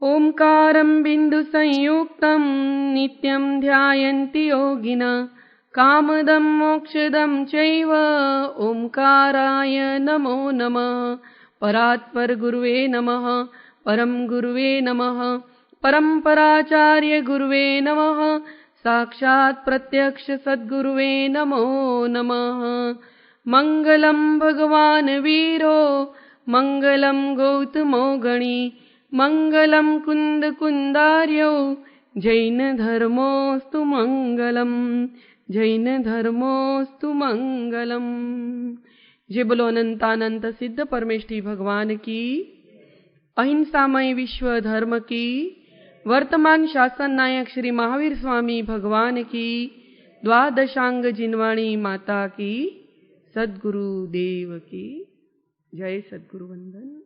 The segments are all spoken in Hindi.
ओंकारं बिन्दुसंयुक्तं नित्यं ध्यायन्ति योगिनः कामदं मोक्षदं चैव ओंकाराय नमो नमः। परात्पर गुरुवे नमः, परम गुरुवे नमः, परम्पराचार्य गुरुवे नमः, साक्षात् प्रत्यक्ष सद्गुरुवे नमो नमः। मंगलम भगवान वीरो मंगलम गौतमो गणी मंगलम कुंद कुंदार्यो जैन धर्मोस्तु मंगलम जैन धर्मोस्तु मंगलम। जय बोलो अनंतानंत सिद्ध परमेष्ठी भगवान की, अहिंसामय विश्व धर्म की, वर्तमान शासन नायक श्री महावीर स्वामी भगवान की, द्वादशांग जिनवाणी माता की, सद्गुरु देव की जय। सद्गुरु वंदन।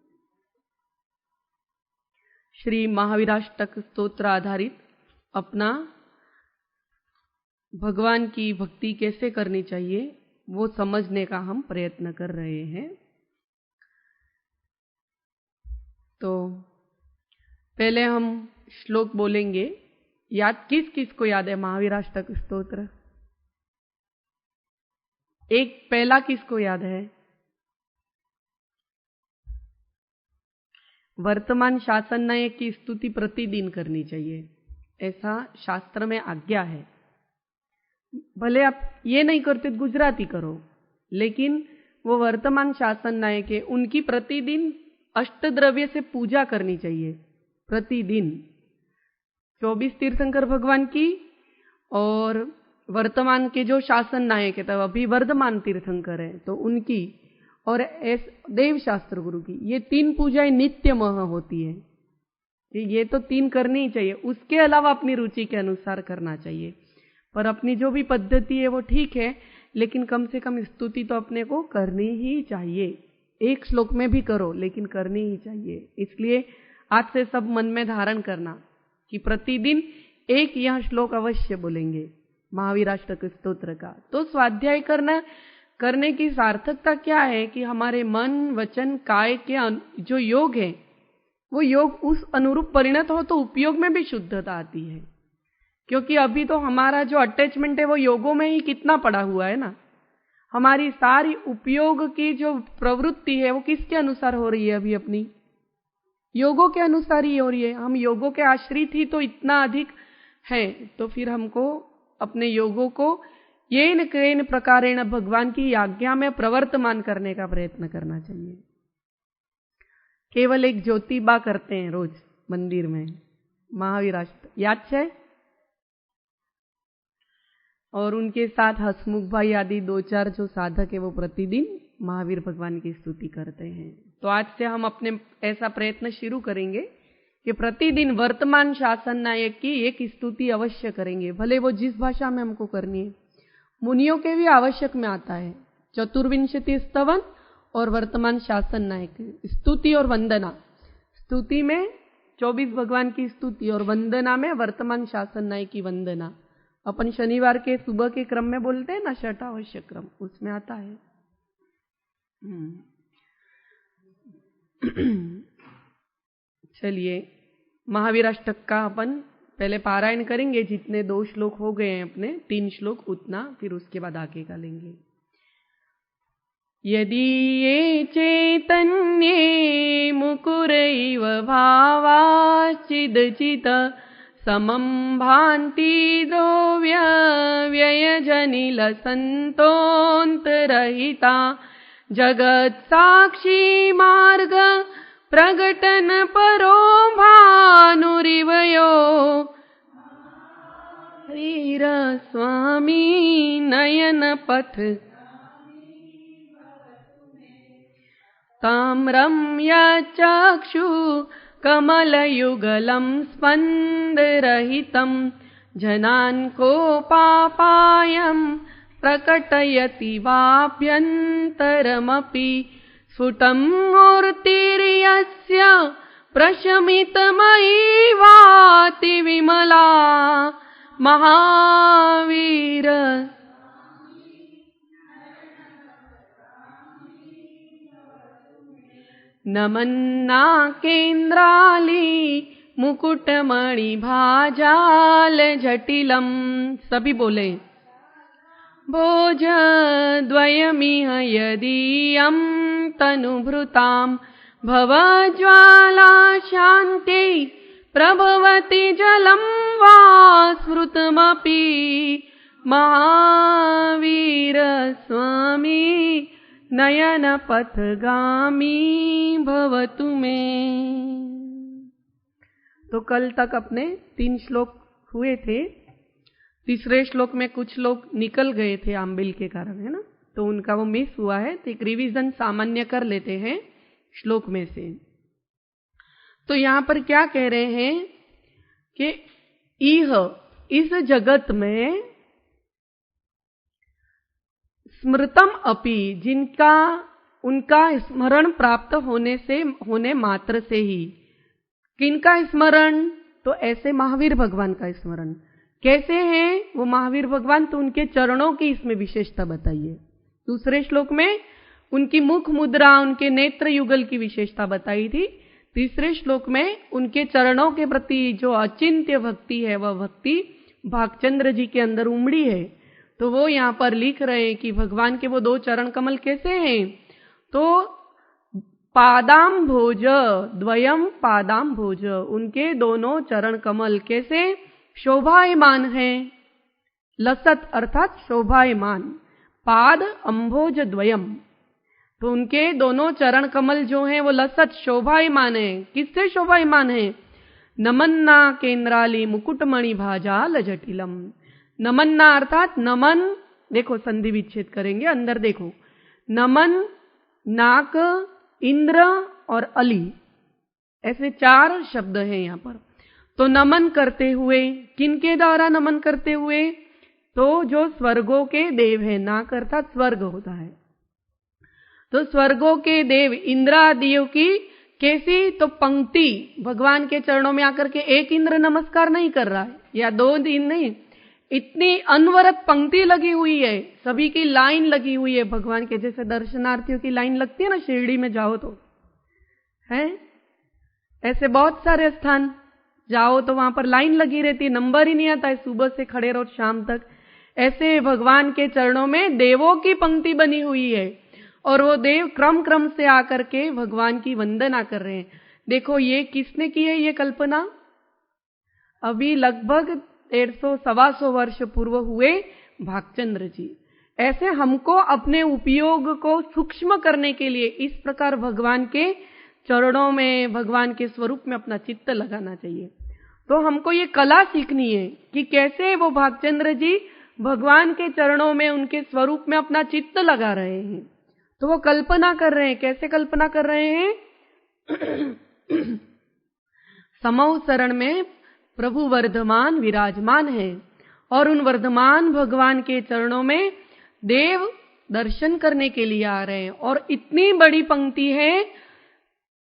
श्री महावीराष्टक स्तोत्र आधारित अपना भगवान की भक्ति कैसे करनी चाहिए वो समझने का हम प्रयत्न कर रहे हैं। तो पहले हम श्लोक बोलेंगे। याद किस किस को याद है महावीराष्टक स्तोत्र? एक पहला किसको याद है? वर्तमान शासन नायक की स्तुति प्रतिदिन करनी चाहिए, ऐसा शास्त्र में आज्ञा है। भले आप ये नहीं करते गुजराती करो, लेकिन वो वर्तमान शासन नायक है, उनकी प्रतिदिन अष्टद्रव्य से पूजा करनी चाहिए। प्रतिदिन 24 तीर्थंकर भगवान की और वर्तमान के जो शासन नायक है, तब अभी वर्धमान तीर्थंकर है तो उनकी, और देव शास्त्र गुरु की, ये 3 पूजाएं नित्य मह होती है। ये तो 3 करनी ही चाहिए। उसके अलावा अपनी रुचि के अनुसार करना चाहिए, पर अपनी जो भी पद्धति है वो ठीक है, लेकिन कम से कम स्तुति तो अपने को करनी ही चाहिए। एक श्लोक में भी करो, लेकिन करनी ही चाहिए। इसलिए आज से सब मन में धारण करना कि प्रतिदिन एक यह श्लोक अवश्य बोलेंगे महावीराष्टक स्तोत्र का। तो स्वाध्याय करने की सार्थकता क्या है कि हमारे मन वचन काय के जो योग है वो योग उस अनुरूप परिणत हो तो उपयोग में भी शुद्धता आती है। क्योंकि अभी तो हमारा जो अटैचमेंट है वो योगों में ही कितना पड़ा हुआ है ना। हमारी सारी उपयोग की जो प्रवृत्ति है वो किसके अनुसार हो रही है? अभी अपनी योगों के अनुसार ही हो रही है। हम योगों के आश्रित ही तो इतना अधिक है, तो फिर हमको अपने योगों को येन केन प्रकारेण भगवान की आज्ञा में प्रवर्तमान करने का प्रयत्न करना चाहिए। केवल एक ज्योतिबा करते हैं रोज मंदिर में महावीराष्टक, याद है? और उनके साथ हसमुख भाई आदि 2-4 जो साधक है वो प्रतिदिन महावीर भगवान की स्तुति करते हैं। तो आज से हम अपने ऐसा प्रयत्न शुरू करेंगे कि प्रतिदिन वर्तमान शासन नायक की एक स्तुति अवश्य करेंगे, भले वो जिस भाषा में हमको करनी है। मुनियों के भी आवश्यक में आता है चतुर्विंशति स्तवन और वर्तमान शासन नायक स्तुति और वंदना। स्तुति में 24 भगवान की स्तुति और वंदना में वर्तमान शासन नायक की वंदना। अपन शनिवार के सुबह के क्रम में बोलते हैं ना, षटावश्य क्रम, उसमें आता है। चलिए महावीराष्टक का अपन पहले पारायण करेंगे। जितने 2 श्लोक हो गए हैं अपने, 3 श्लोक उतना, फिर उसके बाद आगे का लेंगे। यदि ये चैतन्ये मुकुरैव भावाश्चिदचित समं भान्ति द्रव्य व्ययजनिल संतोऽन्तरहिता जगत् साक्षी मार्ग प्रगटन परो भानुरिवयो वीर स्वामी नयन पथ ताम्रं यचक्षु कमलयुगलं स्पन्दरहितं जनान् कोपापायं प्रकटयति वाभ्यन्तरमपि स्फुटं मूर्तिर्यस्य प्रशमितमयी वाति विमला महावीर नमन्ना केन्द्राली मुकुटमणि भाजाल जटिलम। सभी बोले भोज द्वयमिह यदीयं तनुभृतां भवज्वाला शान्ति प्रभवति जलं वा स्मृतमपि महावीर स्वामी नयन पथगामी भवतु मे। तो कल तक अपने 3 श्लोक हुए थे। तीसरे श्लोक में कुछ लोग निकल गए थे आंबिल के कारण, है ना, तो उनका वो मिस हुआ है। तो एक रिवीजन सामान्य कर लेते हैं श्लोक में से। तो यहां पर क्या कह रहे हैं कि इस जगत में स्मृतम अपि, जिनका उनका स्मरण प्राप्त होने मात्र से ही, किनका स्मरण, तो ऐसे महावीर भगवान का स्मरण। कैसे हैं वो महावीर भगवान, तो उनके चरणों की इसमें विशेषता बताइए। दूसरे श्लोक में उनकी मुख मुद्रा, उनके नेत्र युगल की विशेषता बताई थी। तीसरे श्लोक में उनके चरणों के प्रति जो अचिंत्य भक्ति है, वह भक्ति भागचंद्र जी के अंदर उमड़ी है। तो वो यहां पर लिख रहे हैं कि भगवान के वो 2 चरण कमल कैसे हैं, तो पादाम्भोज द्वयम पादाम्भोज, उनके दोनों चरण कमल कैसे शोभायमान है। लसत अर्थात शोभायमान, पाद अंभोज द्वयम, तो उनके दोनों चरण कमल जो हैं वो लसत शोभायमान है। किससे शोभायमान है? नमन्ना केंद्राली मुकुटमणि भाजाल जटिलम। नमन्ना अर्थात नमन, देखो संधि विच्छेद करेंगे, अंदर देखो, नमन, नाक, इंद्र और अली, ऐसे 4 शब्द हैं यहां पर। तो नमन करते हुए, किनके द्वारा नमन करते हुए, तो जो स्वर्गों के देव है, नाक अर्थात स्वर्ग होता है, तो स्वर्गों के देव इंद्र आदियों की कैसी, तो पंक्ति भगवान के चरणों में आकर के एक इंद्र नमस्कार नहीं कर रहा है या 2 दिन नहीं, इतनी अनवरत पंक्ति लगी हुई है, सभी की लाइन लगी हुई है भगवान के। जैसे दर्शनार्थियों की लाइन लगती है ना शिरडी में जाओ तो, है ऐसे बहुत सारे स्थान जाओ तो वहां पर लाइन लगी रहती है, नंबर ही नहीं आता है, सुबह से खड़े रहो शाम तक। ऐसे भगवान के चरणों में देवों की पंक्ति बनी हुई है और वो देव क्रम क्रम से आकर के भगवान की वंदना कर रहे हैं। देखो ये किसने की है ये कल्पना? अभी लगभग 150-125 वर्ष पूर्व हुए भागचंद्र जी। ऐसे हमको अपने उपयोग को सूक्ष्म करने के लिए इस प्रकार भगवान के चरणों में, भगवान के स्वरूप में अपना चित्त लगाना चाहिए। तो हमको ये कला सीखनी है कि कैसे वो भागचंद्र जी भगवान के चरणों में, उनके स्वरूप में अपना चित्त लगा रहे हैं। तो वो कल्पना कर रहे हैं, कैसे कल्पना कर रहे हैं? समौ शरण में प्रभु वर्धमान विराजमान है और उन वर्धमान भगवान के चरणों में देव दर्शन करने के लिए आ रहे हैं और इतनी बड़ी पंक्ति है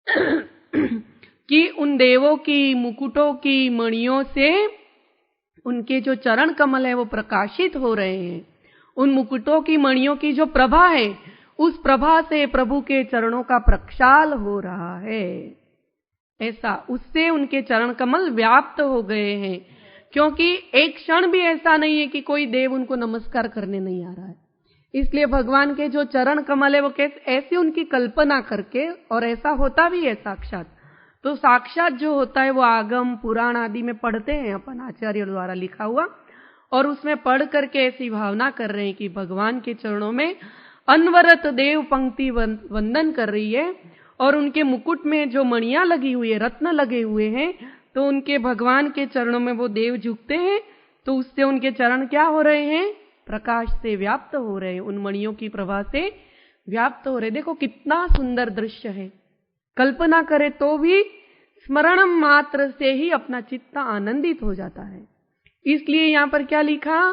कि उन देवों की मुकुटों की मणियों से उनके जो चरण कमल है वो प्रकाशित हो रहे हैं। उन मुकुटों की मणियों की जो प्रभा है, उस प्रभा से प्रभु के चरणों का प्रक्षाल हो रहा है। ऐसा उससे उनके चरण कमल व्याप्त हो गए हैं, क्योंकि एक क्षण भी ऐसा नहीं है कि कोई देव उनको नमस्कार करने नहीं आ रहा है। इसलिए भगवान के जो चरण कमल है वो कैसे, ऐसे उनकी कल्पना करके, और ऐसा होता भी है साक्षात। तो साक्षात जो होता है वो आगम पुराण आदि में पढ़ते हैं अपन, आचार्य द्वारा लिखा हुआ, और उसमें पढ़ करके ऐसी भावना कर रहे हैं कि भगवान के चरणों में अनवरत देव पंक्ति वंदन कर रही है और उनके मुकुट में जो मणियां लगी हुई है, रत्न लगे हुए हैं, तो उनके भगवान के चरणों में वो देव झुकते हैं, तो उससे उनके चरण क्या हो रहे हैं? प्रकाश से व्याप्त हो रहे हैं, उन मणियों की प्रभा से व्याप्त हो रहे। देखो कितना सुंदर दृश्य है, कल्पना करे तो भी स्मरण मात्र से ही अपना चित्त आनंदित हो जाता है। इसलिए यहां पर क्या लिखा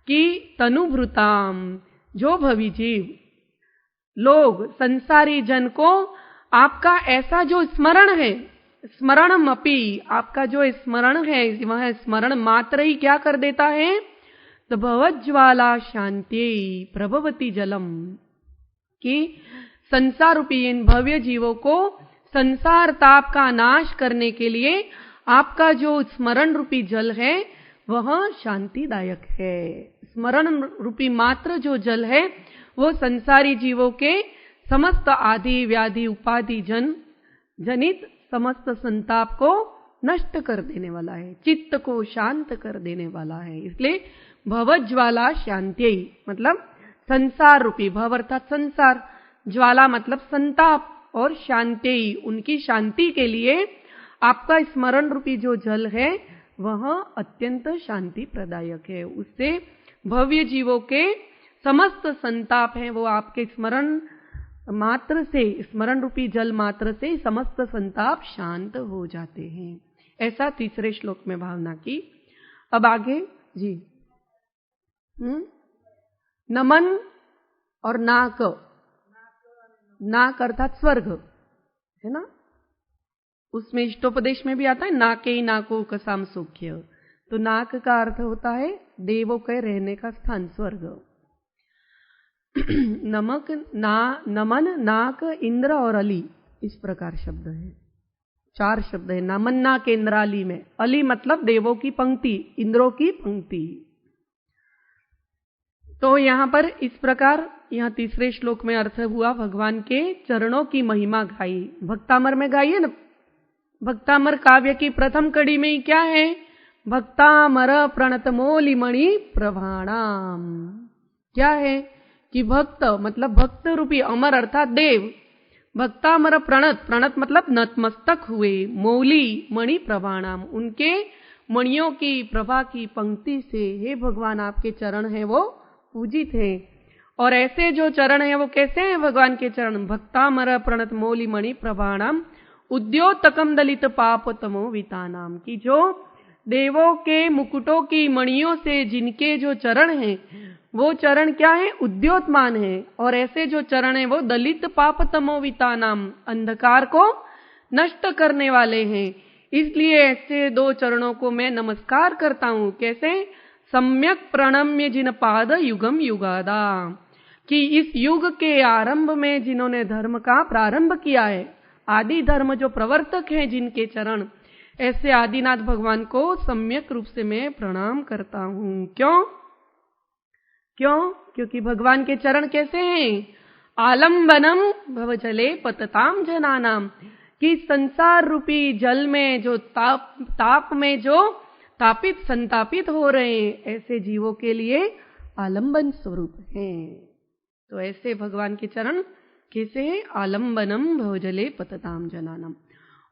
कि तनुभृताम, जो भवि जीव लोग संसारी जन को आपका ऐसा जो स्मरण है, स्मरणमपि, आपका जो स्मरण है वह स्मरण मात्र ही क्या कर देता है? तो भवज्वाला शांति प्रभवती जलम, कि संसार रूपी इन भव्य जीवों को संसार ताप का नाश करने के लिए आपका जो स्मरण रूपी जल है वह शांतिदायक है। स्मरण रूपी मात्र जो जल है वो संसारी जीवों के समस्त आदि व्याधि उपाधि जनित समस्त संताप को नष्ट कर देने वाला है, चित्त को शांत कर देने वाला है। इसलिए भवज्वाला शांत्यै, मतलब संसार रूपी, भव अर्थात संसार, ज्वाला मतलब संताप, और शांत्यै उनकी शांति के लिए आपका स्मरण रूपी जो जल है वह अत्यंत शांति प्रदायक है। उससे भव्य जीवों के समस्त संताप हैं वो आपके स्मरण मात्र से, स्मरण रूपी जल मात्र से समस्त संताप शांत हो जाते हैं। ऐसा तीसरे श्लोक में भावना की। अब आगे जी, नमन और नाक, नाक अर्थात स्वर्ग है ना, उसमें इष्टोपदेश में भी आता है नाके नाको कसाम सौख्य। तो नाक का अर्थ होता है देवों के रहने का स्थान, स्वर्ग। नमक नमन, नाक, इंद्र और अली, इस प्रकार शब्द है, 4 शब्द है नमन नाक इंद्राली में। अली मतलब देवों की पंक्ति, इंद्रों की पंक्ति। तो यहां पर इस प्रकार, यहां तीसरे श्लोक में अर्थ हुआ भगवान के चरणों की महिमा गाई। भक्तामर में गाई है ना, भक्तामर काव्य की प्रथम कड़ी में क्या है, भक्तामर प्रणत मोलिमणि प्रभाणाम। क्या है कि भक्त मतलब भक्त रूपी, अमर अर्थात देव, भक्तामर प्रणत, प्रणत मतलब नतमस्तक हुए, मौली मणि प्रभाणाम, उनके मणियों की प्रभा की पंक्ति से हे भगवान आपके चरण है वो पूजित है। और ऐसे जो चरण है वो कैसे हैं भगवान के चरण, भक्तामर प्रणत मौली मणि प्रभाणाम उद्योतकम दलित पापतमो वितानाम, की जो देवों के मुकुटों की मणियों से जिनके जो चरण हैं वो चरण क्या है, उद्योतमान है। और ऐसे जो चरण है वो दलित पापतमो वितानाम, अंधकार को नष्ट करने वाले हैं। इसलिए ऐसे 2 चरणों को मैं नमस्कार करता हूं। कैसे, सम्यक प्रणम्य जिन पाद युगम युगादा, कि इस युग के आरंभ में जिन्होंने धर्म का प्रारंभ किया है, आदि धर्म जो प्रवर्तक हैं जिनके चरण, ऐसे आदिनाथ भगवान को सम्यक रूप से मैं प्रणाम करता हूं। क्यों, क्योंकि भगवान के चरण कैसे हैं, आलम्बनम भवजले पतताम जनानाम, कि संसार रूपी जल में जो ताप में जो तापित संतापित हो रहे हैं, ऐसे जीवों के लिए आलम्बन स्वरूप हैं। तो ऐसे भगवान के चरण कैसे है, आलम्बनम भवजले पतताम जनानाम,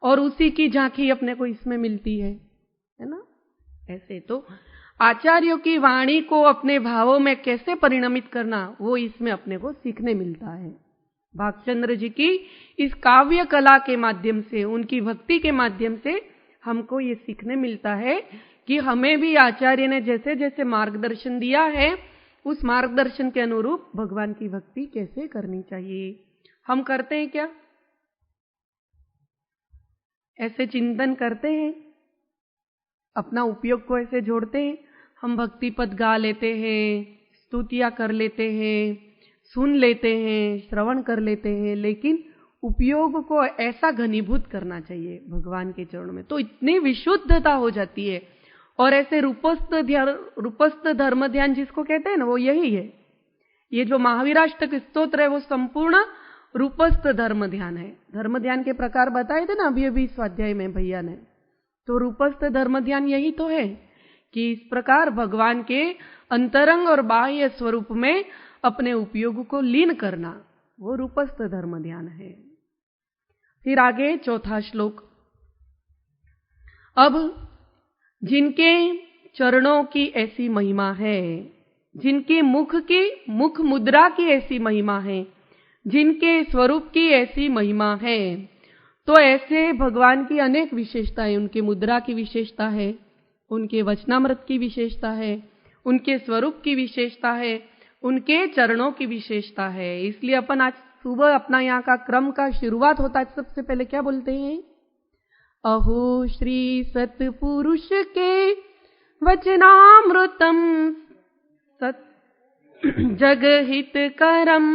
और उसी की झांकी अपने को इसमें मिलती है ना। ऐसे तो आचार्यों की वाणी को अपने भावों में कैसे परिणमित करना, वो इसमें अपने को सीखने मिलता है। भागचंद्र जी की इस काव्य कला के माध्यम से, उनकी भक्ति के माध्यम से हमको ये सीखने मिलता है कि हमें भी आचार्य ने जैसे जैसे मार्गदर्शन दिया है उस मार्गदर्शन के अनुरूप भगवान की भक्ति कैसे करनी चाहिए। हम करते हैं क्या, ऐसे चिंतन करते हैं, अपना उपयोग को ऐसे जोड़ते हैं। हम भक्ति पद गा लेते हैं, स्तुतियां कर लेते हैं, सुन लेते हैं, श्रवण कर लेते हैं, लेकिन उपयोग को ऐसा घनीभूत करना चाहिए भगवान के चरणों में, तो इतनी विशुद्धता हो जाती है। और ऐसे रूपस्थ धर्म ध्यान जिसको कहते हैं ना, वो यही है। ये जो महावीराष्टक स्तोत्र है वो संपूर्ण रूपस्थ धर्म ध्यान है। धर्म ध्यान के प्रकार बताए थे ना अभी स्वाध्याय में भैया ने, तो रूपस्थ धर्म ध्यान यही तो है कि इस प्रकार भगवान के अंतरंग और बाह्य स्वरूप में अपने उपयोग को लीन करना, वो रूपस्थ धर्म ध्यान है। फिर आगे 4था श्लोक। अब जिनके चरणों की ऐसी महिमा है, जिनके मुख मुद्रा की ऐसी महिमा है, जिनके स्वरूप की ऐसी महिमा है, तो ऐसे भगवान की अनेक विशेषताएं, उनके मुद्रा की विशेषता है, उनके वचनामृत की विशेषता है, उनके स्वरूप की विशेषता है, उनके चरणों की विशेषता है। इसलिए अपन आज सुबह अपना यहाँ का क्रम का शुरुआत होता है, सबसे पहले क्या बोलते हैं, अहो श्री सतपुरुष के वचनामृतम सत जगहित करम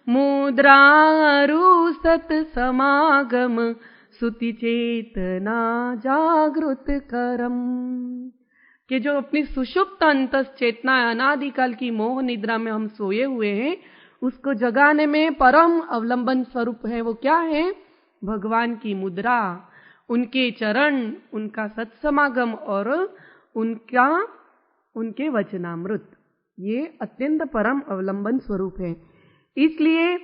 मुद्रारु सत समागम सुति चेतना जागृत करम, कि जो अपनी सुषुप्त अंतस चेतना अनादिकाल की मोह निद्रा में हम सोए हुए हैं, उसको जगाने में परम अवलंबन स्वरूप है वो क्या है? भगवान की मुद्रा, उनके चरण, उनका सत्समागम और उनके वचनामृत, ये अत्यंत परम अवलंबन स्वरूप है। इसलिए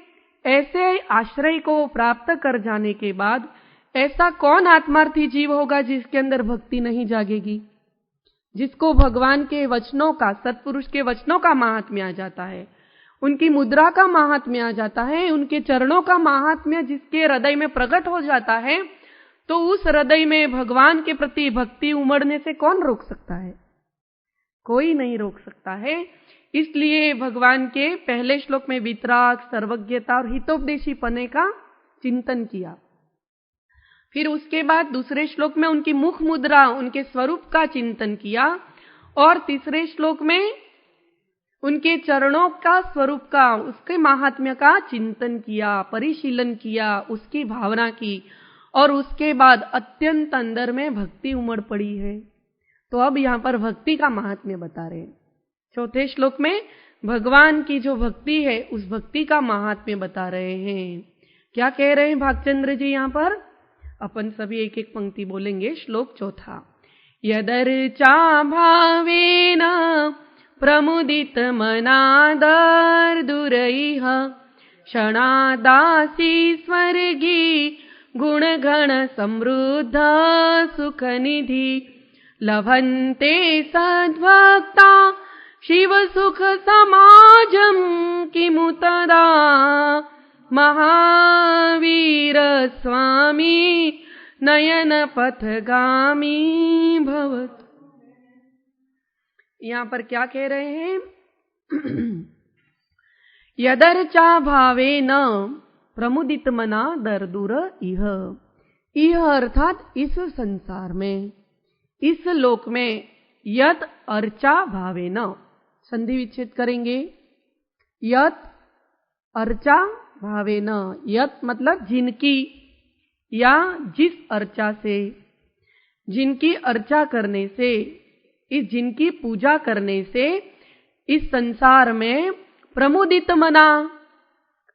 ऐसे आश्रय को प्राप्त कर जाने के बाद ऐसा कौन आत्मार्थी जीव होगा जिसके अंदर भक्ति नहीं जागेगी, जिसको भगवान के वचनों का, सत्पुरुष के वचनों का महात्म्य आ जाता है, उनकी मुद्रा का महात्म्य आ जाता है, उनके चरणों का महात्म्य जिसके हृदय में प्रकट हो जाता है, तो उस हृदय में भगवान के प्रति भक्ति उमड़ने से कौन रोक सकता है? कोई नहीं रोक सकता है। इसलिए भगवान के पहले श्लोक में वितराग, सर्वज्ञता और हितोपदेशी पने का चिंतन किया। फिर उसके बाद दूसरे श्लोक में उनकी मुख मुद्रा, उनके स्वरूप का चिंतन किया, और तीसरे श्लोक में उनके चरणों का स्वरूप का, उसके महात्म्य का चिंतन किया, परिशीलन किया, उसकी भावना की, और उसके बाद अत्यंत अंदर में भक्ति उमड़ पड़ी है। तो अब यहाँ पर भक्ति का महात्म्य बता रहे हैं। चौथे श्लोक में भगवान की जो भक्ति है उस भक्ति का महात्म्य बता रहे हैं। क्या कह रहे हैं भागचंद्र जी यहाँ पर? अपन सभी एक एक पंक्ति बोलेंगे। श्लोक चौथा, यदर्चा भावेन प्रमुदित मनादर्दुरैः क्षणादासी स्वर्गी गुणगण समृद्ध सुखनिधि लभन्ते सद्भक्ता शिव सुख समाजम किमु तदा महावीर स्वामी नयन पथगामी भवत। यहाँ पर क्या कह रहे हैं? यदर्चा भावेन प्रमुदित मना दर्दुर इह, इह अर्थात इस संसार में, इस लोक में, यत अर्चा भावेन, संधि विच्छेद करेंगे। यत अर्चा भावेन, यत मतलब जिनकी या जिस अर्चा से, जिनकी अर्चा करने से, इस जिनकी पूजा करने से इस संसार में प्रमुदित मना,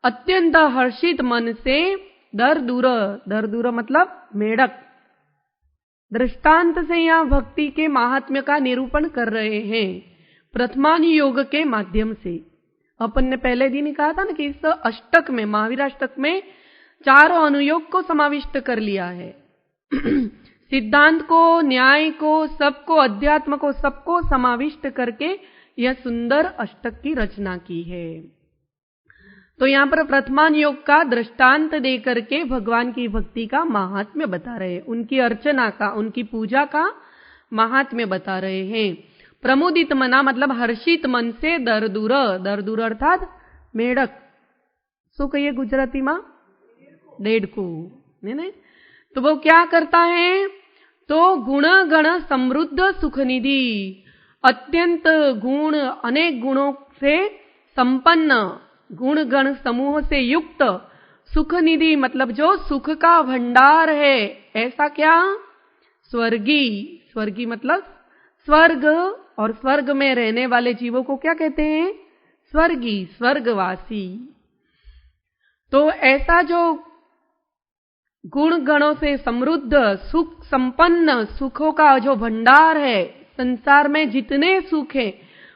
अत्यंत हर्षित मन से, दर्दुर, दर्दुर मतलब मेढक, दृष्टांत से यहाँ भक्ति के महात्म्य का निरूपण कर रहे हैं प्रथमान योग के माध्यम से। अपन ने पहले दिन ही कहा था ना कि इस अष्टक में, महावीराष्टक में चारों अनुयोग को समाविष्ट कर लिया है। सिद्धांत को, न्याय को, सबको, अध्यात्म को, सबको समाविष्ट करके यह सुंदर अष्टक की रचना की है। तो यहाँ पर प्रथमान योग का दृष्टांत दे करके भगवान की भक्ति का महात्म्य बता रहे हैं, उनकी अर्चना का, उनकी पूजा का महात्म्य बता रहे हैं। प्रमुदित मना मतलब हर्षित मन से, दर्दुर, दर्दुर अर्थात मेढक, सो कहिए गुजराती मां, डेढ़को, ने? तो वो क्या करता है? तो गुण गण समृद्ध सुखनिधि, अत्यंत गुण, अनेक गुणों से संपन्न, गुण गण समूह से युक्त, सुख निधि मतलब जो सुख का भंडार है, ऐसा क्या? स्वर्गी, स्वर्गी मतलब स्वर्ग, और स्वर्ग में रहने वाले जीवों को क्या कहते हैं? स्वर्गी, स्वर्गवासी। तो ऐसा जो गुण गणों से समृद्ध, सुख संपन्न, सुखों का जो भंडार है, संसार में जितने सुख है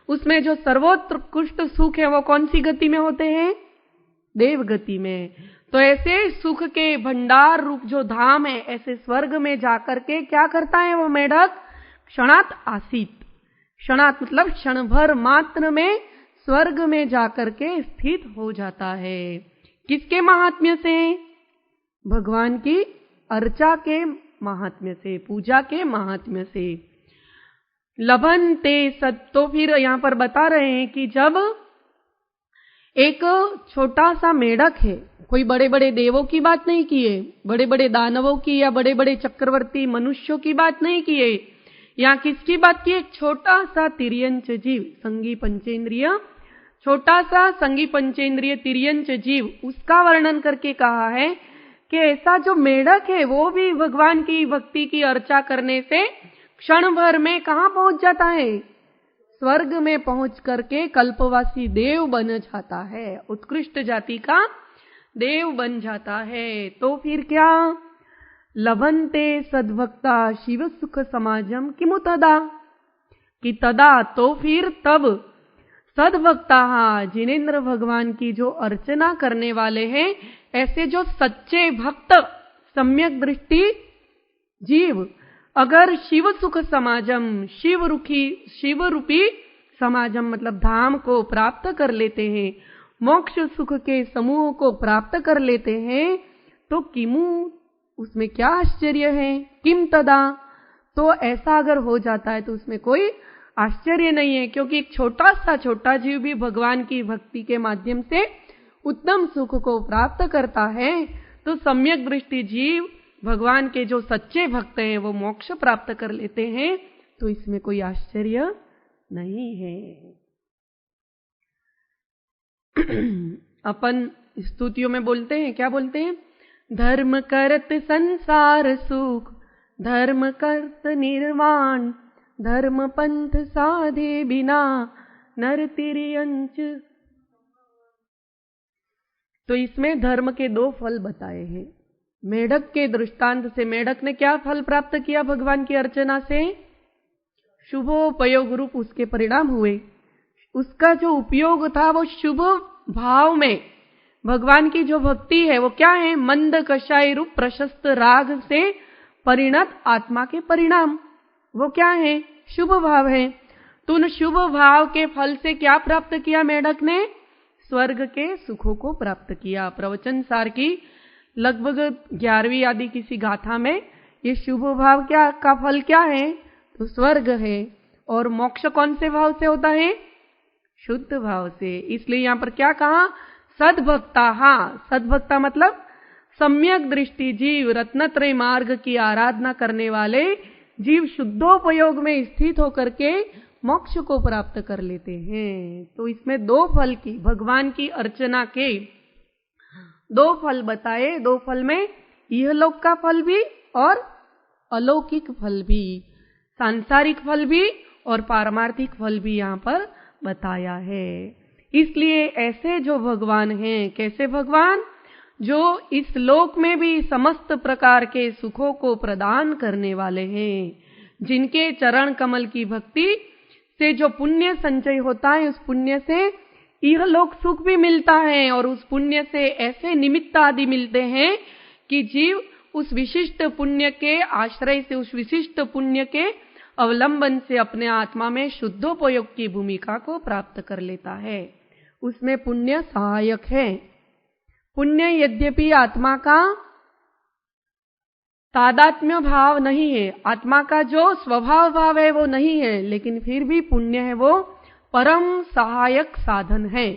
उसमें जो सर्वोत्कृष्ट सुख है वो कौन सी गति में होते हैं? देव गति में। तो ऐसे सुख के भंडार रूप जो धाम है, ऐसे स्वर्ग में जाकर के क्या करता है वो मेढक? क्षणात आसीत, क्षणात मतलब क्षण भर मात्र में स्वर्ग में जाकर के स्थित हो जाता है। किसके महात्म्य से? भगवान की अर्चा के महात्म्य से, पूजा के महात्म्य से। लभन्ते सत, तो फिर यहां पर बता रहे हैं कि जब एक छोटा सा मेढक है, कोई बड़े बड़े देवों की बात नहीं की है, बड़े बड़े दानवों की या बड़े बड़े चक्रवर्ती मनुष्यों की बात नहीं की है, यहाँ किसकी बात की? एक छोटा सा तिर्यंच जीव, संगी पंचेंद्रिय, छोटा सा संगी पंचेंद्रिय तिर्यंच जीव, उसका वर्णन करके कहा है कि ऐसा जो मेढक है वो भी भगवान की भक्ति की अर्चा करने से क्षण भर में कहाँ पहुंच जाता है? स्वर्ग में पहुंच करके कल्पवासी देव बन जाता है, उत्कृष्ट जाति का देव बन जाता है। तो फिर क्या? लभन्ते सद्भक्ता शिव सुख समाजम किमु तदा, कि तदा तो फिर तब सद्भक्ता, जिनेन्द्र भगवान की जो अर्चना करने वाले हैं, ऐसे जो सच्चे भक्त सम्यक दृष्टि जीव अगर शिव सुख समाजम, शिव रूपी समाजम मतलब धाम को प्राप्त कर लेते हैं, मोक्ष सुख के समूह को प्राप्त कर लेते हैं, तो किमु, उसमें क्या आश्चर्य है? किम तदा, तो ऐसा अगर हो जाता है तो उसमें कोई आश्चर्य नहीं है, क्योंकि एक छोटा जीव भी भगवान की भक्ति के माध्यम से उत्तम सुख को प्राप्त करता है। तो सम्यक दृष्टि जीव भगवान के जो सच्चे भक्त हैं वो मोक्ष प्राप्त कर लेते हैं, तो इसमें कोई आश्चर्य नहीं है। अपन स्तुतियों में बोलते हैं, क्या बोलते हैं? धर्म करत संसार सुख, धर्म करत निर्वाण, धर्म पंथ साधे बिना नर तिर्यंच। तो इसमें धर्म के 2 फल बताए हैं। मेढक के दृष्टांत से मेढक ने क्या फल प्राप्त किया भगवान की अर्चना से? शुभोपयोग रूप उसके परिणाम हुए। उसका जो उपयोग था वो शुभ भाव में, भगवान की जो भक्ति है वो क्या है? मंद कषाय रूप प्रशस्त राग से परिणत आत्मा के परिणाम, वो क्या है? शुभ भाव है। तो उन शुभ भाव के फल से क्या प्राप्त किया मेढक ने? स्वर्ग के सुखों को प्राप्त किया। प्रवचन सार की लगभग 11वीं आदि किसी गाथा में ये शुभ भाव क्या का फल क्या है? तो स्वर्ग है। और मोक्ष कौन से भाव से होता है? शुद्ध भाव से। इसलिए यहां पर क्या कहा? सद्भक्ता, सद्भक्ता मतलब सम्यक दृष्टि जीव, रत्नत्रय मार्ग की आराधना करने वाले जीव शुद्धोपयोग में स्थित होकर के मोक्ष को प्राप्त कर लेते हैं। तो इसमें 2 फल की, भगवान की अर्चना के 2 फल बताए। 2 फल में इहलोक का फल भी और अलौकिक फल भी, सांसारिक फल भी और पारमार्थिक फल भी यहाँ पर बताया है। इसलिए ऐसे जो भगवान हैं, कैसे भगवान? जो इस लोक में भी समस्त प्रकार के सुखों को प्रदान करने वाले हैं, जिनके चरण कमल की भक्ति से जो पुण्य संचय होता है, उस पुण्य से इहलोक सुख भी मिलता है और उस पुण्य से ऐसे निमित्त आदि मिलते हैं कि जीव उस विशिष्ट पुण्य के आश्रय से, उस विशिष्ट पुण्य के अवलंबन से अपने आत्मा में शुद्धोपयोग की भूमिका को प्राप्त कर लेता है। उसमें पुण्य सहायक है। पुण्य यद्यपि आत्मा का तादात्म्य भाव नहीं है, आत्मा का जो स्वभाव भाव है वो नहीं है, लेकिन फिर भी पुण्य है वो परम सहायक साधन है,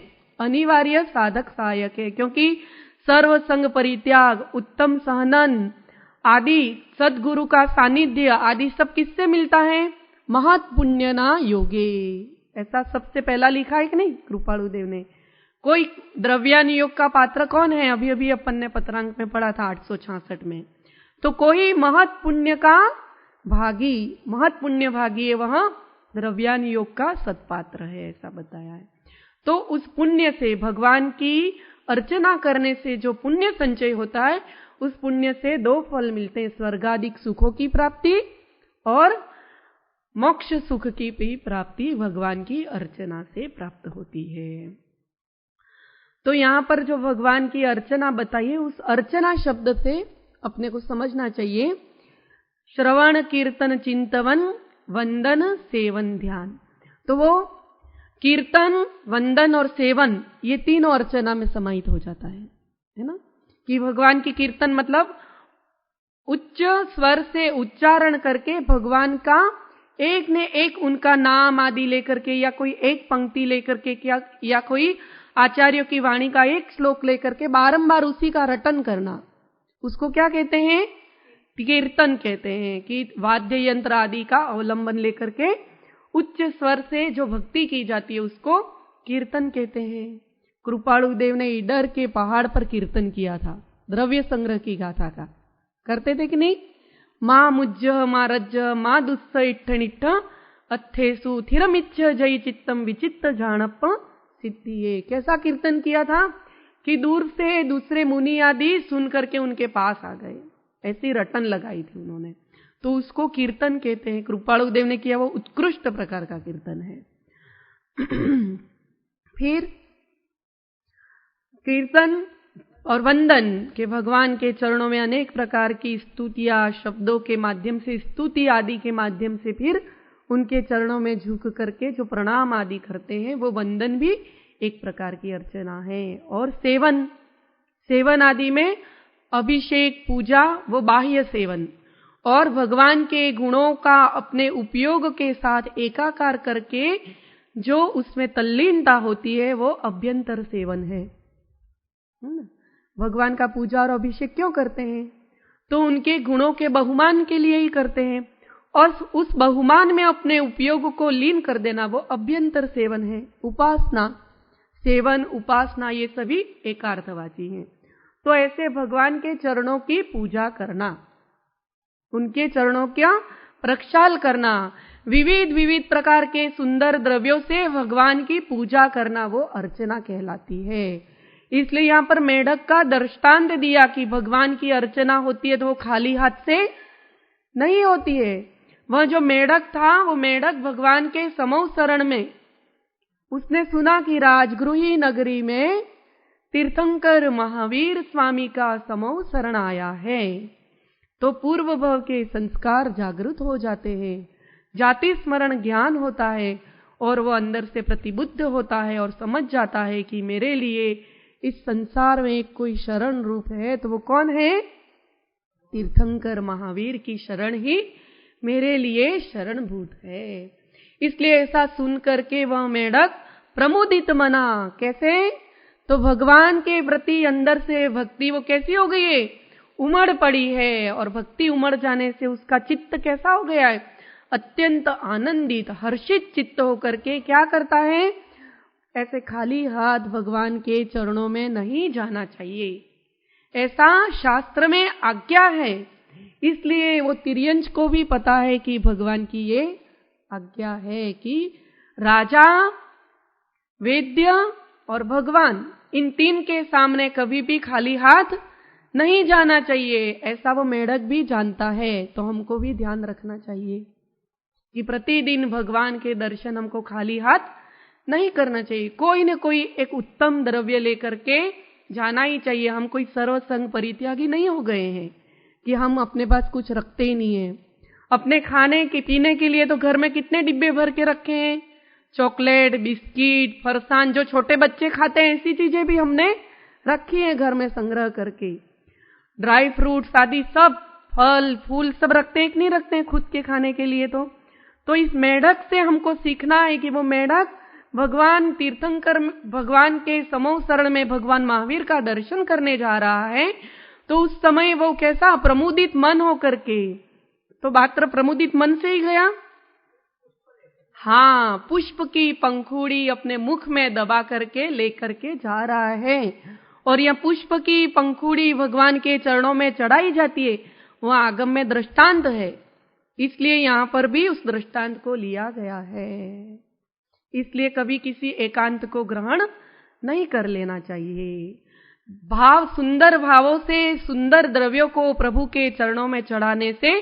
अनिवार्य साधक सहायक है। क्योंकि सर्व संग परित्याग, उत्तम सहनन आदि, सद्गुरु का सानिध्य आदि सब किससे मिलता है? महत् पुण्य ना योगे, ऐसा सबसे पहला लिखा है कि नहीं कृपालु देव ने। कोई द्रव्यानुयोग का पात्र कौन है? अभी अभी अपन ने पत्रांक में पढ़ा था 866 में। तो कोई महत् पुण्य का भागी, महत् पुण्य भागी है, वह द्रव्यानुयोग का सत्पात्र है, ऐसा बताया है। तो उस पुण्य से, भगवान की अर्चना करने से जो पुण्य संचय होता है, उस पुण्य से 2 फल मिलते हैं, स्वर्गादिक सुखों की प्राप्ति और मोक्ष सुख की भी प्राप्ति भगवान की अर्चना से प्राप्त होती है। तो यहां पर जो भगवान की अर्चना बताई है, उस अर्चना शब्द से अपने को समझना चाहिए श्रवण कीर्तन चिंतवन वंदन सेवन ध्यान। तो वो कीर्तन, वंदन और सेवन ये तीनों अर्चना में समाहित हो जाता है ना। कि भगवान की कीर्तन मतलब उच्च स्वर से उच्चारण करके भगवान का एक ने एक उनका नाम आदि लेकर के, या कोई एक पंक्ति लेकर के, या कोई आचार्यों की वाणी का एक श्लोक लेकर के बारंबार उसी का रटन करना, उसको क्या कहते हैं? कीर्तन कहते हैं। कि वाद्य यंत्र आदि का अवलंबन लेकर के उच्च स्वर से जो भक्ति की जाती है उसको कीर्तन कहते हैं। कृपालु देव ने इडर के पहाड़ पर कीर्तन किया था, द्रव्य संग्रह की गाथा का करते थे कि नहीं? माँ मुज्ज माँ रज्ज माँ दुस्स इट्ठ निट्ठ अत्थेसु थिरमिच्छ जय चित्तम विचित्त जानप सिद्धिये। कैसा कीर्तन किया था कि दूर से दूसरे मुनि आदि सुन करके उनके पास आ गए, ऐसी रटन लगाई थी उन्होंने, तो उसको कीर्तन कहते हैं। कृपालु देव ने किया वो उत्कृष्ट प्रकार का कीर्तन है। फिर कीर्तन और वंदन के भगवान के चरणों में अनेक प्रकार की स्तुतियां शब्दों के माध्यम से, स्तुति आदि के माध्यम से, फिर उनके चरणों में झुक करके जो प्रणाम आदि करते हैं वो वंदन भी एक प्रकार की अर्चना है। और सेवन आदि में अभिषेक पूजा वो बाह्य सेवन, और भगवान के गुणों का अपने उपयोग के साथ एकाकार करके जो उसमें तल्लीनता होती है वो अभ्यंतर सेवन है। भगवान का पूजा और अभिषेक क्यों करते हैं? तो उनके गुणों के बहुमान के लिए ही करते हैं, और उस बहुमान में अपने उपयोग को लीन कर देना वो अभ्यंतर सेवन है। उपासना, सेवन, उपासना ये सभी एकार्थवाची हैं। तो ऐसे भगवान के चरणों की पूजा करना, उनके चरणों का प्रक्षाल करना, विविध प्रकार के सुंदर द्रव्यों से भगवान की पूजा करना वो अर्चना कहलाती है। इसलिए यहाँ पर मेढक का दृष्टांत दिया कि भगवान की अर्चना होती है तो वो खाली हाथ से नहीं होती है। वह जो मेढक था वो मेढक भगवान के समौ शरण में, उसने सुना कि राजगृही नगरी में तीर्थंकर महावीर स्वामी का समौ शरण आया है, तो पूर्व भव के संस्कार जागृत हो जाते हैं, जाति स्मरण ज्ञान होता है, और वो अंदर से प्रतिबुद्ध होता है और समझ जाता है कि मेरे लिए इस संसार में एक कोई शरण रूप है, तो वो कौन है? तीर्थंकर महावीर की शरण ही मेरे लिए शरणभूत है। इसलिए ऐसा सुन करके वह मेढक प्रमुदित मना। कैसे? तो भगवान के प्रति अंदर से भक्ति वो कैसी हो गई है? उमड़ पड़ी है, और भक्ति उमड़ जाने से उसका चित्त कैसा हो गया है? अत्यंत आनंदित हर्षित चित्त होकर के क्या करता है? ऐसे खाली हाथ भगवान के चरणों में नहीं जाना चाहिए, ऐसा शास्त्र में आज्ञा है। इसलिए वो तिर्यंच को भी पता है कि भगवान की ये आज्ञा है कि राजा, वेद्य और भगवान, इन तीन के सामने कभी भी खाली हाथ नहीं जाना चाहिए। ऐसा वो मेढक भी जानता है। तो हमको भी ध्यान रखना चाहिए कि प्रतिदिन भगवान के दर्शन हमको खाली हाथ नहीं करना चाहिए। कोई न कोई एक उत्तम द्रव्य लेकर के जाना ही चाहिए। हम कोई सर्वसंग परित्यागी नहीं हो गए हैं कि हम अपने पास कुछ रखते ही नहीं है। अपने खाने के पीने के लिए तो घर में कितने डिब्बे भर के रखे हैं, चॉकलेट, बिस्किट, फरसान, जो छोटे बच्चे खाते हैं, ऐसी चीजें भी हमने रखी है घर में संग्रह करके। ड्राई फ्रूट्स आदि सब, फल फूल सब रखते हैं कि नहीं रखते हैं खुद के खाने के लिए? तो इस मेढक से हमको सीखना है कि वो मेढक भगवान तीर्थंकर, भगवान के समौ शरण में भगवान महावीर का दर्शन करने जा रहा है, तो उस समय वो कैसा प्रमुदित मन होकर के, तो मात्र प्रमुदित मन से ही गया? हाँ, पुष्प की पंखुड़ी अपने मुख में दबा करके लेकर के जा रहा है, और यह पुष्प की पंखुड़ी भगवान के चरणों में चढ़ाई जाती है, वह आगम में दृष्टांत है। इसलिए यहाँ पर भी उस दृष्टांत को लिया गया है। इसलिए कभी किसी एकांत को ग्रहण नहीं कर लेना चाहिए। भाव, सुंदर भावों से सुंदर द्रव्यों को प्रभु के चरणों में चढ़ाने से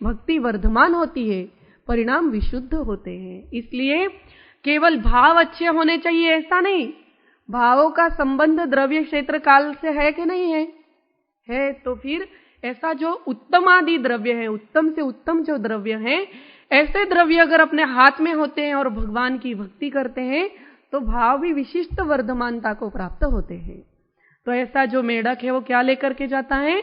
भक्ति वर्धमान होती है, परिणाम विशुद्ध होते हैं। इसलिए केवल भाव अच्छे होने चाहिए ऐसा नहीं, भावों का संबंध द्रव्य क्षेत्र काल से है कि नहीं है? है। तो फिर ऐसा जो उत्तमादि द्रव्य है, उत्तम से उत्तम जो द्रव्य है, ऐसे द्रव्य अगर अपने हाथ में होते हैं और भगवान की भक्ति करते हैं तो भाव भी विशिष्ट वर्धमानता को प्राप्त होते हैं। तो ऐसा जो मेढक है वो क्या लेकर के जाता है?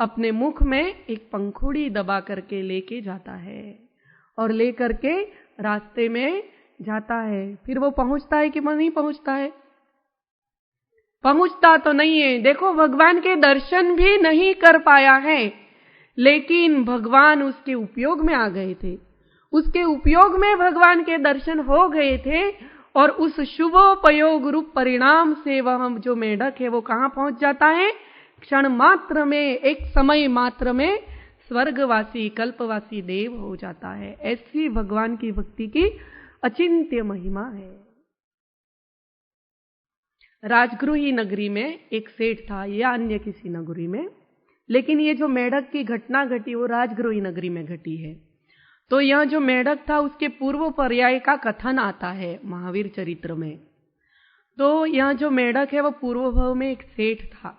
अपने मुख में एक पंखुड़ी दबा करके लेके जाता है, और लेकर के रास्ते में जाता है। फिर वो पहुंचता है कि नहीं पहुंचता है? पहुंचता तो नहीं है। देखो, भगवान के दर्शन भी नहीं कर पाया है, लेकिन भगवान उसके उपयोग में आ गए थे। उसके उपयोग में भगवान के दर्शन हो गए थे, और उस शुभोपयोग रूप परिणाम से वह जो मेढक है वो कहां पहुंच जाता है? क्षण मात्र में, एक समय मात्र में स्वर्गवासी कल्पवासी देव हो जाता है। ऐसी भगवान की भक्ति की अचिंत्य महिमा है। राजगृही नगरी में एक सेठ था या अन्य किसी नगरी में, लेकिन ये जो मेढक की घटना घटी वो राजगृही नगरी में घटी है। तो यह जो मेढक था उसके पूर्व पर्याय का कथन आता है महावीर चरित्र में। तो यह जो मेढक है वो पूर्व भाव में एक सेठ था।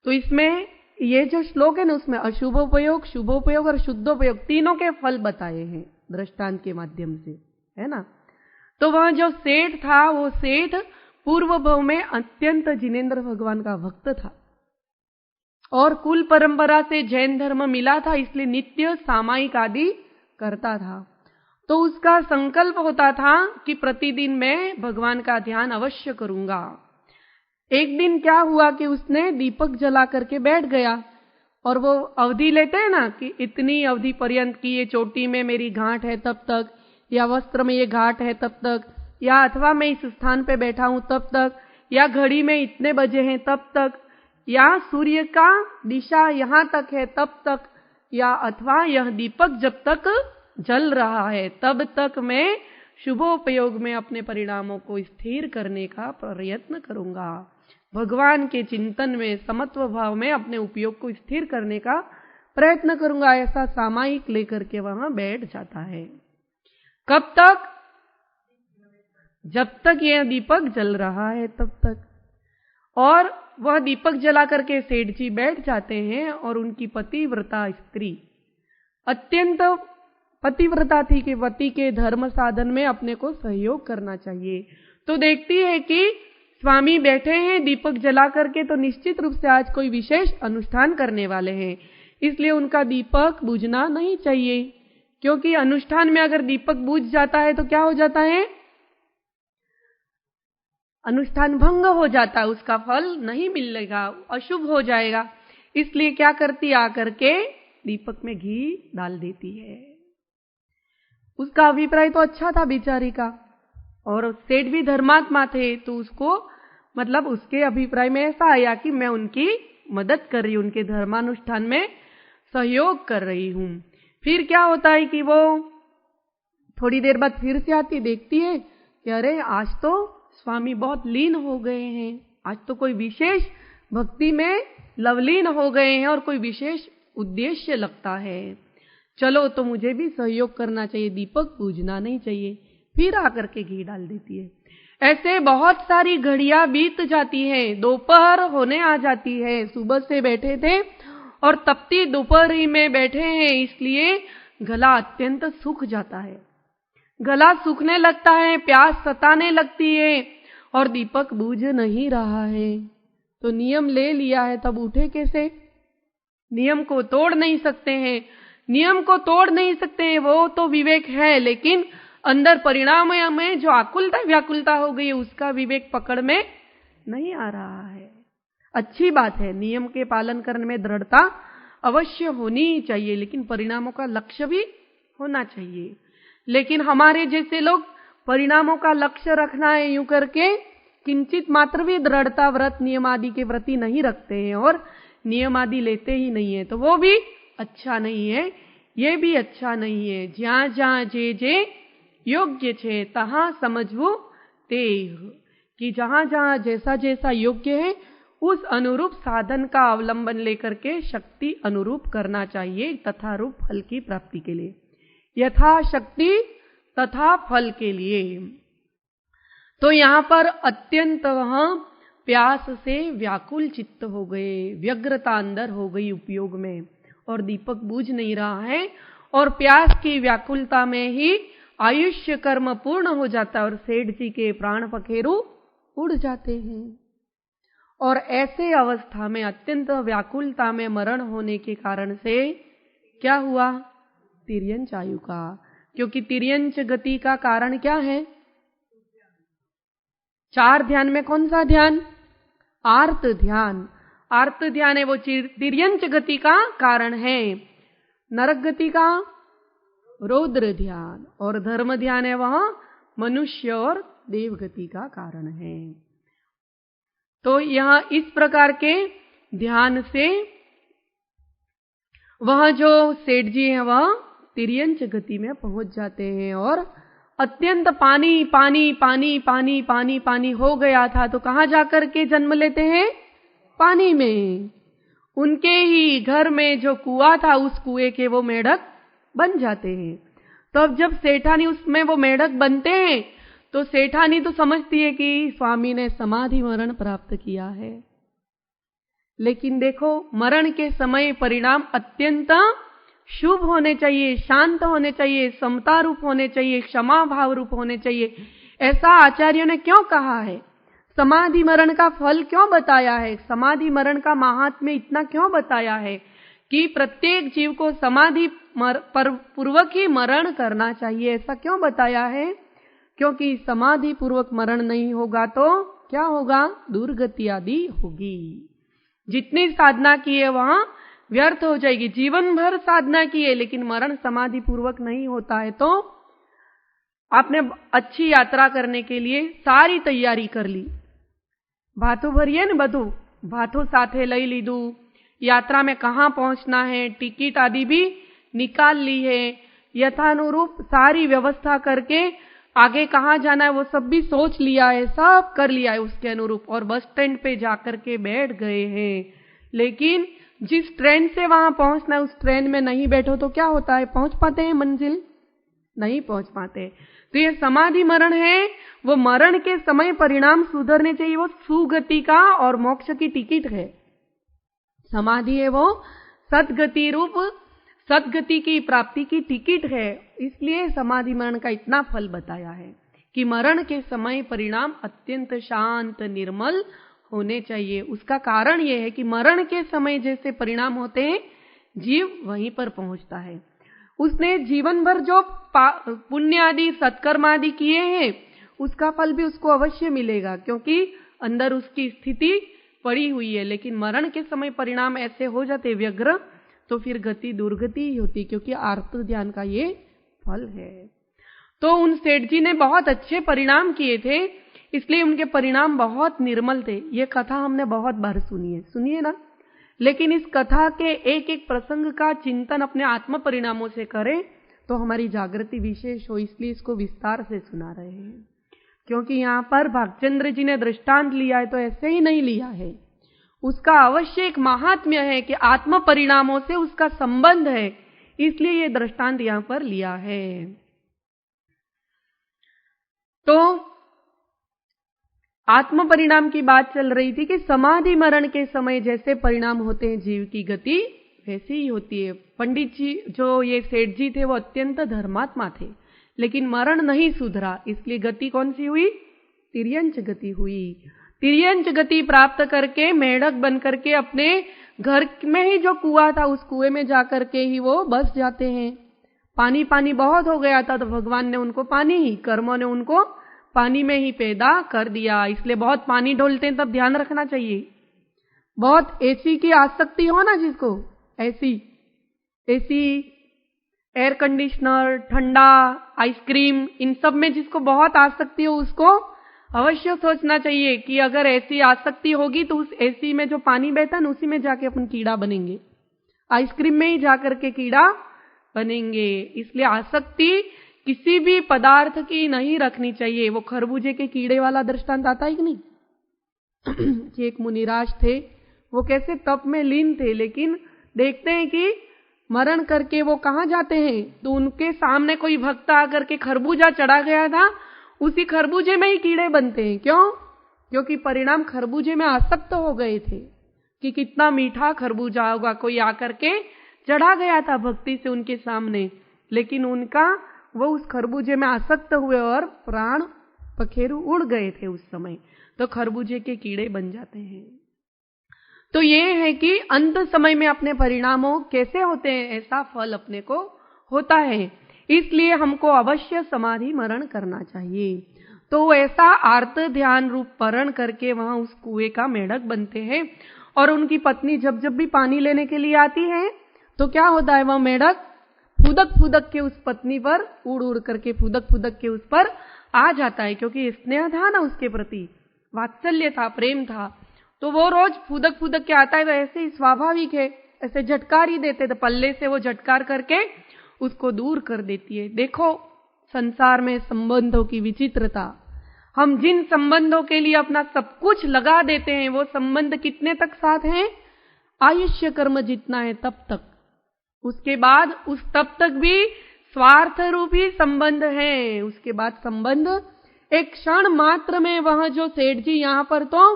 तो इसमें ये जो श्लोक है ना उसमें अशुभोपयोग, शुभोपयोग और शुद्धोपयोग तीनों के फल बताए हैं दृष्टांत के माध्यम से, है ना। तो वह जो सेठ था वो सेठ पूर्व भाव में अत्यंत जिनेंद्र भगवान का भक्त था और कुल परंपरा से जैन धर्म मिला था, इसलिए नित्य सामायिक आदि करता था। तो उसका संकल्प होता था कि प्रतिदिन मैं भगवान का ध्यान अवश्य करूंगा। एक दिन क्या हुआ कि उसने दीपक जला करके बैठ गया और वो अवधि लेते हैं ना कि इतनी अवधि पर्यंत की ये चोटी में मेरी गांठ है तब तक, या वस्त्र में ये गांठ है तब तक, या अथवा मैं इस स्थान पे बैठा हूं तब तक, या घड़ी में इतने बजे हैं तब तक, या सूर्य का दिशा यहां तक है तब तक, या अथवा यह दीपक जब तक जल रहा है तब तक मैं शुभोपयोग में अपने परिणामों को स्थिर करने का प्रयत्न करूंगा। भगवान के चिंतन में समत्व भाव में अपने उपयोग को स्थिर करने का प्रयत्न करूंगा, ऐसा सामायिक लेकर के वहां बैठ जाता है। कब तक? जब तक यह दीपक जल रहा है तब तक। और वह दीपक जला करके सेठ जी बैठ जाते हैं और उनकी पतिव्रता स्त्री अत्यंत पतिव्रता थी कि पति के धर्म साधन में अपने को सहयोग करना चाहिए। तो देखती है कि स्वामी बैठे हैं दीपक जला करके, तो निश्चित रूप से आज कोई विशेष अनुष्ठान करने वाले हैं, इसलिए उनका दीपक बुझना नहीं चाहिए। क्योंकि अनुष्ठान में अगर दीपक बुझ जाता है तो क्या हो जाता है? अनुष्ठान भंग हो जाता है, उसका फल नहीं मिलेगा, अशुभ हो जाएगा। इसलिए क्या करती, आकर के दीपक में घी डाल देती है। उसका अभिप्राय तो अच्छा था बेचारी का, और सेठ भी धर्मात्मा थे, तो उसको मतलब उसके अभिप्राय में ऐसा आया कि मैं उनकी मदद कर रही हूं, उनके धर्मानुष्ठान में सहयोग कर रही हूं। फिर क्या होता है कि वो थोड़ी देर बाद फिर से आती, देखती है कि अरे आज तो स्वामी बहुत लीन हो गए हैं, आज तो कोई विशेष भक्ति में लवलीन हो गए हैं और कोई विशेष उद्देश्य लगता है, चलो तो मुझे भी सहयोग करना चाहिए, दीपक बुझना नहीं चाहिए। फिर आकर के घी डाल देती है। ऐसे बहुत सारी घड़ियां बीत जाती हैं, दोपहर होने आ जाती है। सुबह से बैठे थे और तपती दोपहरी में बैठे हैं, इसलिए गला अत्यंत सूख जाता है। गला सूखने लगता है, प्यास सताने लगती है और दीपक बुझ नहीं रहा है। तो नियम ले लिया है, तब उठे कैसे? नियम को तोड़ नहीं सकते हैं, नियम को तोड़ नहीं सकते हैं, वो तो विवेक है, लेकिन अंदर परिणाम में जो आकुलता व्याकुलता हो गई है उसका विवेक पकड़ में नहीं आ रहा है। अच्छी बात है, नियम के पालन करने में दृढ़ता अवश्य होनी ही चाहिए, लेकिन परिणामों का लक्ष्य भी होना चाहिए। लेकिन हमारे जैसे लोग परिणामों का लक्ष्य रखना है यूं करके किंचित मात्र भी दृढ़ता व्रत नियम आदि के प्रति नहीं रखते हैं और नियम आदि लेते ही नहीं है, तो वो भी अच्छा नहीं है, ये भी अच्छा नहीं है। ज्યાં જ્યાં जे योग्य छे तहां समझवू ते, कि जहां जहां जैसा जैसा योग्य है उस अनुरूप साधन का अवलंबन लेकर के शक्ति अनुरूप करना चाहिए तथा रूप फल की प्राप्ति के लिए, यथा शक्ति तथा फल के लिए। तो यहां पर अत्यंत वहां प्यास से व्याकुल चित्त हो गए, व्यग्रता अंदर हो गई उपयोग में, और दीपक बुझ नहीं रहा है, और प्यास की व्याकुलता में ही आयुष्य कर्म पूर्ण हो जाता है और सेठ जी के प्राण पखेरु उड़ जाते हैं। और ऐसे अवस्था में अत्यंत व्याकुलता में मरण होने के कारण से क्या हुआ? तिर्यंच आयु का। क्योंकि तिर्यंच गति का कारण क्या है? 4 ध्यान में कौन सा ध्यान? आर्त ध्यान। आर्त ध्यान है वो तिर्यंच गति का कारण है। नरक गति का रौद्र ध्यान, और धर्म ध्यान है वह मनुष्य और देव गति का कारण है। तो यहां इस प्रकार के ध्यान से वह जो सेठ जी है वह तिर्यंच गति में पहुंच जाते हैं और अत्यंत पानी पानी पानी पानी पानी पानी हो गया था तो कहां जाकर के जन्म लेते हैं? पानी में। उनके ही घर में जो कुआं था उस कुएं के वो मेढक बन जाते हैं। तो अब जब सेठानी उसमें वो मेढक बनते हैं तो सेठानी तो समझती है कि स्वामी ने समाधि मरण प्राप्त किया है, लेकिन देखो मरण के समय परिणाम अत्यंत शुभ होने चाहिए, शांत होने चाहिए, समता रूप होने चाहिए, क्षमा भाव रूप होने चाहिए। ऐसा आचार्यों ने क्यों कहा है? समाधि मरण का फल क्यों बताया है? समाधि मरण का महात्म्य इतना क्यों बताया है कि प्रत्येक जीव को समाधि पूर्वक ही मरण करना चाहिए? ऐसा क्यों बताया है? क्योंकि समाधि पूर्वक मरण नहीं होगा तो क्या होगा? दुर्गति आदि होगी। जितनी साधना की है वहां व्यर्थ हो जाएगी। जीवन भर साधना की है लेकिन मरण समाधि पूर्वक नहीं होता है तो आपने अच्छी यात्रा करने के लिए सारी तैयारी कर ली, भाथो भरिए न बधु भाथो साथे लई लीधु, यात्रा में कहां पहुंचना है टिकट आदि भी निकाल ली है, यथानुरूप सारी व्यवस्था करके आगे कहां जाना है वो सब भी सोच लिया है, सब कर लिया है उसके अनुरूप और बस स्टैंड पे जाकर के बैठ गए हैं। लेकिन जिस ट्रेन से वहां पहुंचना है उस ट्रेन में नहीं बैठो तो क्या होता है? पहुंच पाते हैं मंजिल? नहीं पहुंच पाते। तो ये समाधि मरण है, वो मरण के समय परिणाम सुधरने चाहिए, वो सुगति का और मोक्ष की टिकट है। समाधि है वो सद्गति रूप सद्गति की प्राप्ति की टिकट है। इसलिए समाधि मरण का इतना फल बताया है कि मरण के समय परिणाम अत्यंत शांत निर्मल होने चाहिए। उसका कारण यह है कि मरण के समय जैसे परिणाम होते हैं जीव वहीं पर पहुंचता है। उसने जीवन भर जो पुण्य आदि सत्कर्म आदि किए हैं उसका फल भी उसको अवश्य मिलेगा, क्योंकि अंदर उसकी स्थिति पड़ी हुई है। लेकिन मरण के समय परिणाम ऐसे हो जाते व्यग्र तो फिर गति दुर्गति ही होती, क्योंकि आर्त ध्यान का ये फल है। तो उन सेठ जी ने बहुत अच्छे परिणाम किए थे, इसलिए उनके परिणाम बहुत निर्मल थे। ये कथा हमने बहुत बार सुनी है ना, लेकिन इस कथा के एक एक प्रसंग का चिंतन अपने आत्म परिणामों से करें तो हमारी जागृति विशेष हो, इसलिए इसको विस्तार से सुना रहे हैं। क्योंकि यहाँ पर भागचंद्र जी ने दृष्टांत लिया है तो ऐसे ही नहीं लिया है, उसका अवश्य एक महात्म्य है कि आत्म परिणामों से उसका संबंध है, इसलिए ये दृष्टांत यहां पर लिया है। तो आत्म परिणाम की बात चल रही थी कि समाधि मरण के समय जैसे परिणाम होते हैं जीव की गति वैसी ही होती है। पंडित जी जो ये सेठ जी थे वो अत्यंत धर्मात्मा थे, लेकिन मरण नहीं सुधरा, इसलिए गति कौन सी हुई? तिर्यंच गति हुई। तिर्यंच गति प्राप्त करके मेढक बन करके अपने घर में ही जो कुआं था उस कुएं में जाकर के ही वो बस जाते हैं। पानी पानी बहुत हो गया था तो भगवान ने उनको पानी ही, कर्मों ने उनको पानी में ही पैदा कर दिया। इसलिए बहुत पानी डोलते हैं तब ध्यान रखना चाहिए। बहुत एसी की आसक्ति हो ना जिसको, एसी एयर कंडीशनर, ठंडा, आइसक्रीम, इन सब में जिसको बहुत आसक्ति हो उसको अवश्य सोचना चाहिए कि अगर ऐसी आसक्ति होगी तो उस एसी में जो पानी बहता है उसी में जाके अपन कीड़ा बनेंगे, आइसक्रीम में ही जाकर के कीड़ा बनेंगे। इसलिए आसक्ति किसी भी पदार्थ की नहीं रखनी चाहिए। वो खरबूजे के कीड़े वाला दृष्टांत आता है कि नहीं कि एक मुनिराज थे, वो कैसे तप में लीन थे, लेकिन देखते हैं कि मरण करके वो कहां जाते हैं तो उनके सामने कोई भक्त आकर के खरबूजा चढ़ा गया था, उसी खरबूजे में ही कीड़े बनते हैं। क्यों? क्योंकि परिणाम खरबूजे में आसक्त हो गए थे कि कितना मीठा खरबूजा होगा। कोई आकर के चढ़ा गया था भक्ति से उनके सामने, लेकिन उनका वो उस खरबूजे में आसक्त हुए और प्राण पखेरु उड़ गए थे उस समय, तो खरबूजे के कीड़े बन जाते हैं। तो ये है कि अंत समय में अपने परिणामों कैसे होते हैं ऐसा फल अपने को होता है। इसलिए हमको अवश्य समाधि मरण करना चाहिए। तो ऐसा आर्त ध्यान रूप परण करके वहां उस कुएं का मेढक बनते हैं। और उनकी पत्नी जब जब भी पानी लेने के लिए आती है तो क्या होता है, वह मेढक फुदक फुदक के उस पत्नी पर उड़ उड़ करके फुदक फुदक के उस पर आ जाता है, क्योंकि स्नेह था ना उसके प्रति, वात्सल्य था, प्रेम था। तो वो रोज फूदक फूदक के आता है, तो ऐसे ही स्वाभाविक है, ऐसे झटकार ही देते, तो पल्ले से वो झटकार करके उसको दूर कर देती है। देखो संसार में संबंधों की विचित्रता। हम जिन संबंधों के लिए अपना सब कुछ लगा देते हैं, वो संबंध कितने तक साथ हैं? आयुष्य कर्म जितना है तब तक। उसके बाद उस तब तक भी स्वार्थ रूपी संबंध है। उसके बाद संबंध एक क्षण मात्र में, वहां जो सेठ जी यहां पर तो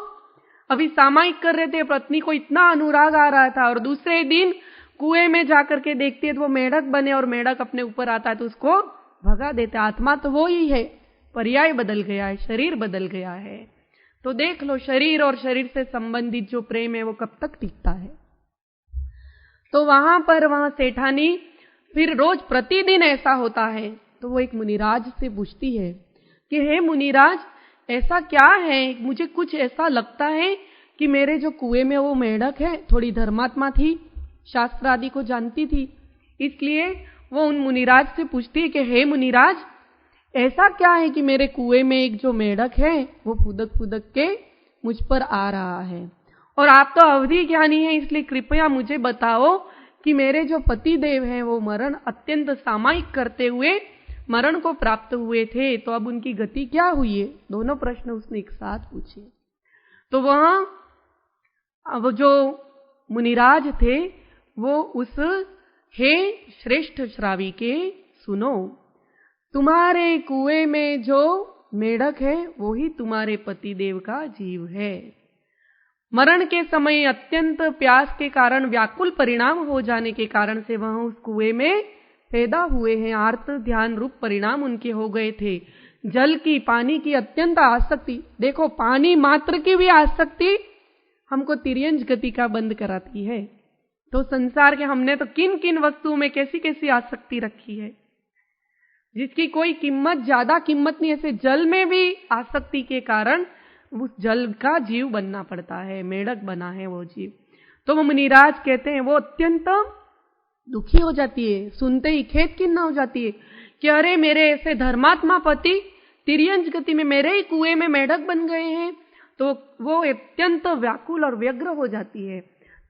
अभी सामायिक कर रहे थे, पत्नी को इतना अनुराग आ रहा था, और दूसरे दिन कुएं में जाकर के देखती है तो वो मेढक बने और मेढक अपने ऊपर आता है तो उसको भगा देते। आत्मा तो वो ही है, पर्याय बदल गया है, शरीर बदल गया है। तो देख लो, शरीर और शरीर से संबंधित जो प्रेम है वो कब तक टिकता है। तो वहां सेठानी फिर रोज प्रतिदिन ऐसा होता है, तो वो एक मुनिराज से पूछती है कि हे मुनिराज, ऐसा क्या है? मुझे कुछ ऐसा लगता है कि मेरे जो कुएं में वो मेढक है, थोड़ी धर्मात्मा थी, शास्त्र आदि को जानती थी, इसलिए वो उन मुनिराज से पूछती है कि हे मुनिराज, ऐसा क्या है कि मेरे कुएं में एक जो मेढक है वो फुदक फुदक के मुझ पर आ रहा है, और आप तो अवधि ज्ञानी हैं, इसलिए कृपया मुझे बताओ कि मेरे जो पति देव हैं वो मरण अत्यंत सामायिक करते हुए मरण को प्राप्त हुए थे, तो अब उनकी गति क्या हुई है? दोनों प्रश्न उसने एक साथ पूछे। तो वहां अब जो मुनिराज थे वो उस हे श्रेष्ठ श्रावी के, सुनो, तुम्हारे कुएं में जो मेढक है वो ही तुम्हारे पतिदेव का जीव है। मरण के समय अत्यंत प्यास के कारण, व्याकुल परिणाम हो जाने के कारण से वहां उस कुएं में पैदा हुए हैं। आर्त ध्यान रूप परिणाम उनके हो गए थे। जल की, पानी की अत्यंत आसक्ति, देखो पानी मात्र की भी आसक्ति हमको तिर्यंज गति का बंद कराती है। तो संसार के हमने तो किन किन वस्तुओं में कैसी कैसी आसक्ति रखी है, जिसकी कोई कीमत, ज्यादा कीमत नहीं। ऐसे जल में भी आसक्ति के कारण उस जल का जीव बनना पड़ता है, मेढक बना है वो जीव। तो वो मुनिराज कहते हैं, वो अत्यंत दुखी हो जाती है, सुनते ही खेत खिन्न हो जाती है कि अरे मेरे ऐसे धर्मात्मा पति तिर्यंज गति में मेरे ही कुएं में मेढक बन गए हैं। तो वो अत्यंत व्याकुल और व्यग्र हो जाती है।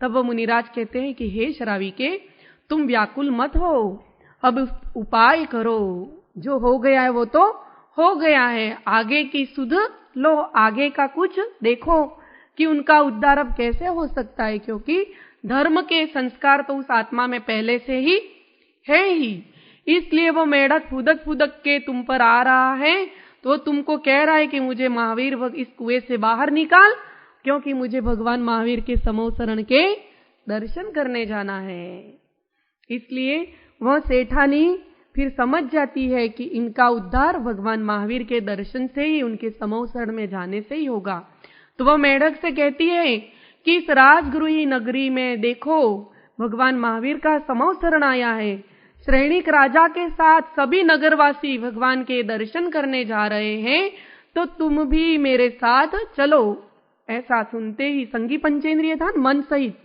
तब वो मुनिराज कहते हैं कि हे श्रावी के, तुम व्याकुल मत हो, अब उपाय करो, जो हो गया है वो तो हो गया है, आगे की सुध लो, आगे का कुछ देखो कि उनका उद्धार अब कैसे हो सकता है, क्योंकि धर्म के संस्कार तो उस आत्मा में पहले से ही है ही। इसलिए वो मेढक फुदक फुदक के तुम पर आ रहा है, तो तुमको कह रहा है कि मुझे महावीर इस कुएं से बाहर निकाल, क्योंकि मुझे भगवान महावीर के समोसरण के दर्शन करने जाना है। इसलिए वह सेठानी फिर समझ जाती है कि इनका उद्धार भगवान महावीर के दर्शन से ही, उनके समोसरण में जाने से ही होगा। तो वह मेढक से कहती है कि इस राजगृही नगरी में देखो भगवान महावीर का समोसरण आया है, श्रेणिक राजा के साथ सभी नगरवासी भगवान के दर्शन करने जा रहे हैं, तो तुम भी मेरे साथ चलो। ऐसा सुनते ही संगी पंचेंद्रिय ध्यान मन सहित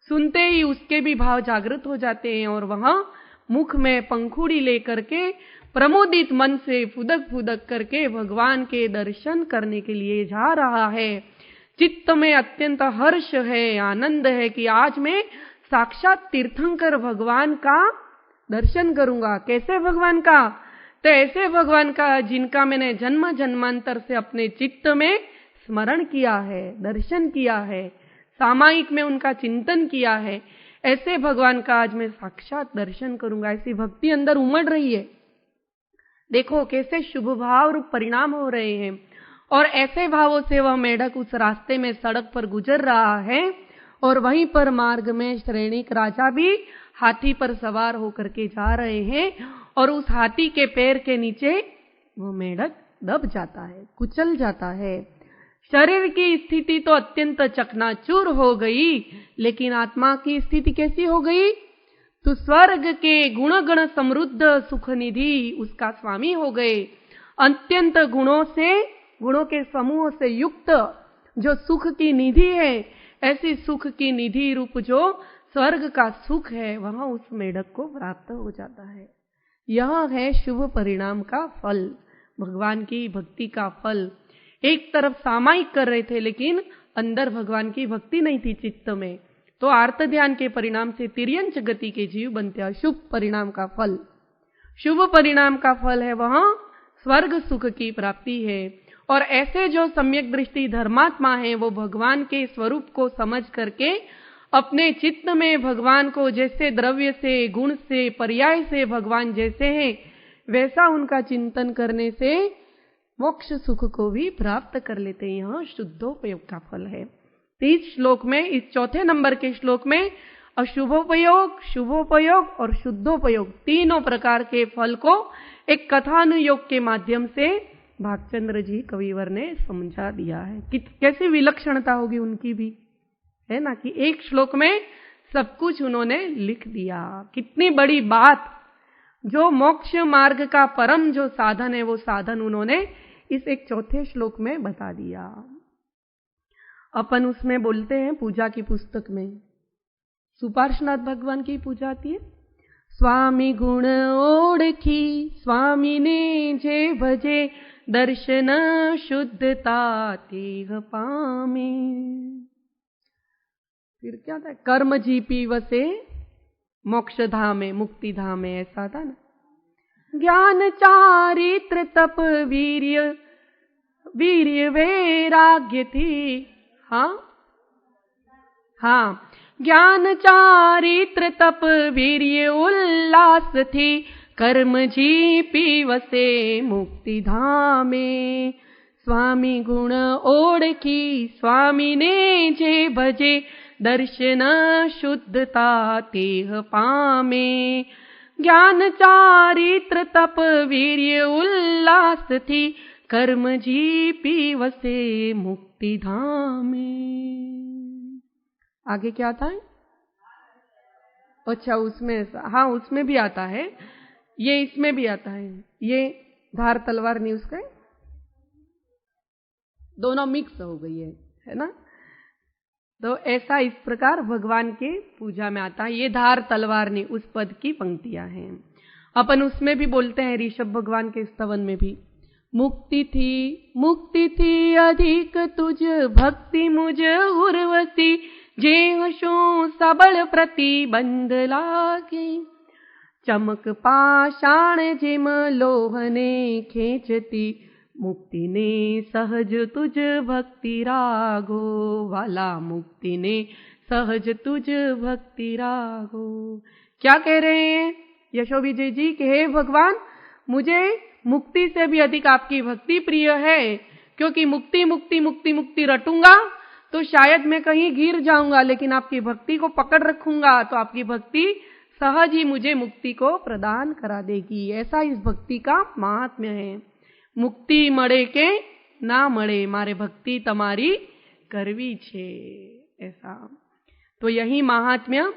सुनते ही उसके भी भाव जागृत हो जाते हैं, और वहां मुख में पंखुड़ी लेकर के प्रमोदित मन से फुदक फुदक करके भगवान के दर्शन करने के लिए जा रहा है। चित्त में अत्यंत हर्ष है, आनंद है कि आज मैं साक्षात तीर्थंकर भगवान का दर्शन करूंगा। कैसे भगवान का? तो ऐसे भगवान का जिनका मैंने जन्म जन्मांतर से अपने चित्त में स्मरण किया है, दर्शन किया है, सामायिक में उनका चिंतन किया है, ऐसे भगवान का आज मैं साक्षात दर्शन करूंगा। ऐसी भक्ति अंदर उमड़ रही है। देखो कैसे शुभ भाव रूप परिणाम हो रहे हैं, और ऐसे भावों से वह मेढक उस रास्ते में सड़क पर गुजर रहा है, और वहीं पर मार्ग में श्रेणिक राजा भी हाथी पर सवार होकर के जा रहे हैं, और उस हाथी के पैर के नीचे वो मेढक दब जाता है, कुचल जाता है। शरीर की स्थिति तो अत्यंत चकनाचूर हो गई, लेकिन आत्मा की स्थिति कैसी हो गई? तो स्वर्ग के गुण गण समृद्ध सुख निधि उसका स्वामी हो गए। अत्यंत गुणों से, गुणों के समूह से युक्त जो सुख की निधि है, ऐसी सुख की निधि रूप जो स्वर्ग का सुख है, वहां उस मेढक को प्राप्त हो जाता है। यह है शुभ परिणाम का फल, भगवान की भक्ति का फल। एक तरफ सामायिक कर रहे थे, लेकिन अंदर भगवान की भक्ति नहीं थी चित्त में, तो आर्त ध्यान के परिणाम से तिर्यंच गति के जीव बनते हैं। शुभ परिणाम का फल, शुभ परिणाम का फल है वह स्वर्ग सुख की प्राप्ति है। और ऐसे जो सम्यक दृष्टि धर्मात्मा है, वो भगवान के स्वरूप को समझ करके अपने चित्त में भगवान को जैसे द्रव्य से, गुण से, पर्याय से भगवान जैसे हैं, वैसा उनका चिंतन करने से मोक्ष सुख को भी प्राप्त कर लेते हैं। यह शुद्धोपयोग का फल है। 30 श्लोक में, इस चौथे नंबर के श्लोक में अशुभोपयोग, शुभोपयोग और शुद्धोपयोग तीनों प्रकार के फल को एक कथानुयोग के माध्यम से भागचंद्र जी कविवर ने समझा दिया है कि कैसी विलक्षणता होगी उनकी भी, है ना, कि एक श्लोक में सब कुछ उन्होंने लिख दिया। कितनी बड़ी बात, जो मोक्ष मार्ग का परम जो साधन है, वो साधन उन्होंने इस एक चौथे श्लोक में बता दिया। अपन उसमें बोलते हैं पूजा की पुस्तक में, सुपार्श्वनाथ भगवान की पूजा आती है। स्वामी गुण ओढ़ी स्वामी ने जे भजे, दर्शन शुद्धता तेह पामे। फिर क्या था, कर्म जीपी वसे मोक्ष धामे, मुक्ति धामे, ऐसा था ना। ज्ञान चारित्र तप वीर्य, वीर्य वैराग्य थी, हाँ, ज्ञान चारित्र तप वीर्य उल्लास थी, कर्म जीपी वसे मुक्ति धामे। स्वामी गुण ओढ़ी स्वामी ने जे भजे, दर्शन शुद्धता तेह पामे। ज्ञान चारित्र तप वीर्य उल्लास थी, कर्म जीपी वसे मुक्ति धामे। आगे क्या था? अच्छा, उसमें, हाँ, उसमें भी आता है, ये इसमें भी आता है, ये धार तलवार नहीं, उसका दोनों मिक्स हो गई है ना। तो ऐसा इस प्रकार भगवान के पूजा में आता है। ये धार तलवार नहीं, उस पद की पंक्तियां हैं। अपन उसमें भी बोलते हैं, ऋषभ भगवान के स्तवन में भी, मुक्ति थी अधिक तुझ भक्ति मुझ उर्वशी, जे शो सबल प्रतिबंध लागे, चमक पाषाण जिम लोहने खेचती, मुक्ति ने सहज तुझ भक्ति रागो वाला, मुक्ति ने सहज तुझ भक्ति रागो। क्या कह रहे हैं यशो विजय जी कि हे भगवान, मुझे मुक्ति से भी अधिक आपकी भक्ति प्रिय है, क्योंकि मुक्ति मुक्ति मुक्ति मुक्ति रटूंगा तो शायद मैं कहीं गिर जाऊंगा, लेकिन आपकी भक्ति को पकड़ रखूंगा तो आपकी भक्ति सहज ही मुझे मुक्ति को प्रदान करा देगी। ऐसा इस भक्ति का महात्म्य है। मुक्ति मळे के ना मळे, मारे भक्ति तमारी करवी छे, ऐसा। तो यही महात्म्य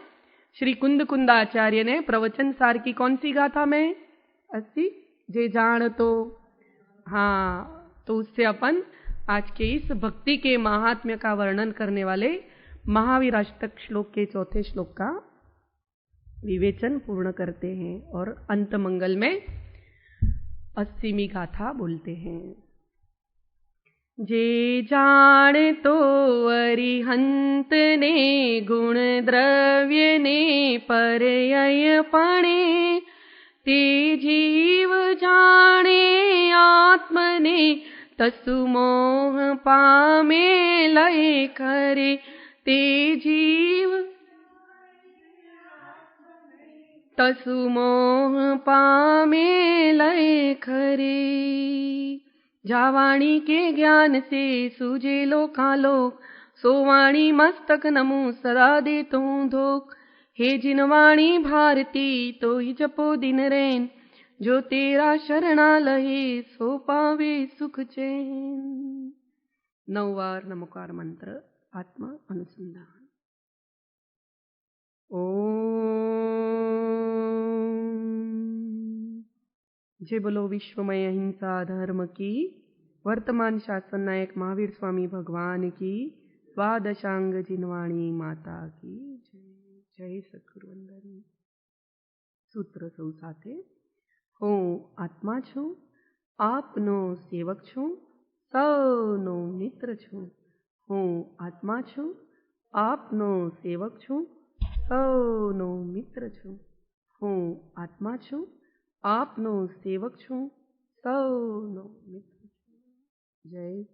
श्री कुंद कुंदाचार्य ने प्रवचन सार की कौन सी गाथा में 80 जे जान, तो हाँ, तो उससे अपन आज के इस भक्ति के महात्म्य का वर्णन करने वाले महावीर अष्टक श्लोक के चौथे श्लोक का विवेचन पूर्ण करते हैं और अंत मंगल में 80वीं गाथा बोलते हैं। जे जान तो अरिहंत ने गुण द्रव्य ने पर्यय पणे, ते जीव जाने आत्मने, तसु मोह पामे लय करे, ते जीव तसु मोह पामे लय करे। जावाणी के ज्ञान से सूझे लोकालोक, सोवाणी मस्तक नमो सदा दे तो धोख, हे जिनवाणी भारती तो ही जपो दिन रैन, जो तेरा शरणा लहे सो पावे सुख चैन। 9 बार नमोकार मंत्र आत्मा अनुसंधान। जय बोलो विश्वमय अहिंसा धर्म की, वर्तमान शासन नायक महावीर स्वामी भगवान की, द्वादशांग जिनवाणी माता की जय। जय सद्गुरु वंदन। सूत्र सौ साथे। હું આત્મા છું, આપનો સેવક છું, સૌનો મિત્ર છું, હું આત્મા છું, આપનો સેવક છું, સૌનો મિત્ર છું. હું આત્મા છું, આપનો સેવક છું, સૌનો મિત્ર છું. જય